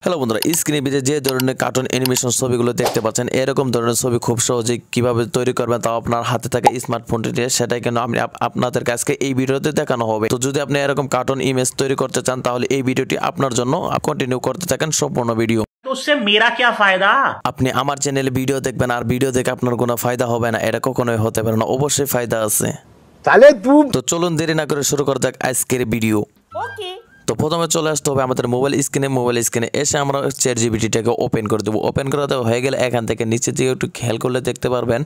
Hello বন্ধুরা, স্ক্রিনে ভিতরে যে ধরনের কার্টুন অ্যানিমেশন ছবিগুলো দেখতে পাচ্ছেন, এরকম ধরনের ছবি খুব সহজেই কিভাবে তৈরি করবেন তাও আপনার হাতে থাকা স্মার্টফোনটি দিয়ে, সেটাই কিন্তু আমি আপনাদেরকে আজকে এই ভিডিওতে দেখানো হবে। তো যদি আপনি এরকম কার্টুন ইমেজ তৈরি করতে চান তাহলে এই ভিডিওটি আপনার জন্য, কন্টিনিউ করতে থাকেন সম্পূর্ণ ভিডিও। तो उससे मेरा क्या फायदा? আপনি আমার চ্যানেলে ভিডিও দেখবেন আর ভিডিও দেখে আপনার কোনো ফায়দা হবে না, এটা কখনোই হতে পারে না। অবশ্যই ফায়দা আছে। তো চলুন দেরি না করে শুরু করা যাক আজকের ভিডিও। ওকে। তো প্রথমে চলে আসতে হবে আমাদের মোবাইল স্ক্রিনে এসে আমরা চ্যাটজিপিটিটাকে ওপেন করে দেবো। ওপেন করে দেওয়া হয়ে গেলে এখান থেকে নিচে দিকে একটু খেয়াল করলে দেখতে পারবেন।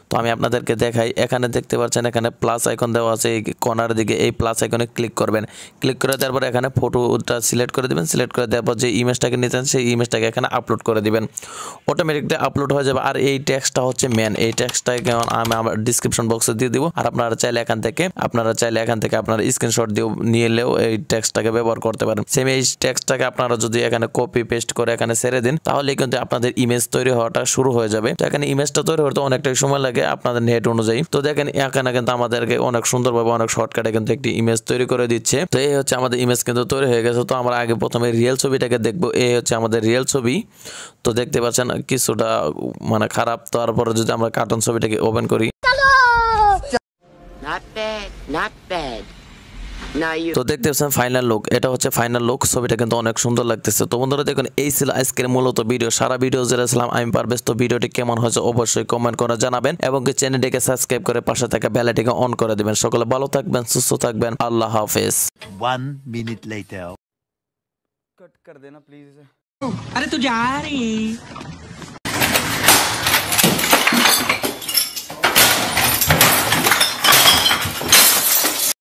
তো আমি আপনাদেরকে দেখাই, এখানে দেখতে পাচ্ছেন এখানে প্লাস আইকন দেওয়া আছে, এই কর্নার দিকে এই প্লাস আইকনে ক্লিক করবেন। ক্লিক করে দেওয়ার পর এখানে ফটোটা সিলেক্ট করে দেবেন। সিলেক্ট করে দেওয়ার পর যে ইমেজটাকে নিতেন সেই ইমেজটাকে এখানে আপলোড করে দিবেন। অটোমেটিকলি আপলোড হয়ে যাবে। আর এই টেক্সটটা হচ্ছে মেন, এই টেক্সটটাকে আমি আমার ডিসক্রিপশন বক্সে দিয়ে দিব। আর আপনারা চাইলে এখান থেকে আপনারা স্ক্রিনশট দিয়ে নিলেও এই টেক্সটটাকে ব্যবহার করতে পারেন। সেম এই টেক্সটটাকে আপনারা যদি এখানে কপি পেস্ট করে এখানে ছেড়ে দিন তাহলে কিন্তু আপনাদের ইমেজ তৈরি হওয়াটা শুরু হয়ে যাবে। তো এখানে ইমেজটা তৈরি হতে অনেকটাই সময় লাগে আপনাদের নেট অনুযায়ী। তো দেখেন এখানে কিন্তু আমাদেরকে অনেক সুন্দরভাবে অনেক শর্টকাটে কিন্তু একটি ইমেজ তৈরি করে দিচ্ছে। তো এই হচ্ছে আমাদের ইমেজ কিন্তু তৈরি হয়ে গেছে। তো আমরা আগে প্রথমে রিয়েল ছবিটাকে দেখবো। এই হচ্ছে আমাদের রিয়েল ছবি। তো দেখতে পাচ্ছেন কিছুটা মানে খারাপ। তারপরে যদি আমরা কার্টুন ছবিটাকে ওপেন করি, Not bad. তো দেখতে পাচ্ছেন ফাইনাল লুক। এটা হচ্ছে ফাইনাল লুক। ছবিটা কিন্তু অনেক সুন্দর লাগতেছে। তো বন্ধুরা দেখুন, এই ছিল আজকের মূলত ভিডিও। সারা ভিডিও জেরেছিলাম আমি পারভেজ। তো ভিডিওটি কেমন হয়েছে অবশ্যই কমেন্ট করে জানাবেন এবং চ্যানেলটিকে সাবস্ক্রাইব করে পাশে থাকা বেল আইকনটি অন করে দিবেন। সকলে ভালো থাকবেন, সুস্থ থাকবেন। আল্লাহ হাফেজ। 1 minute later. कट कर देना प्लीज। अरे तू जा रही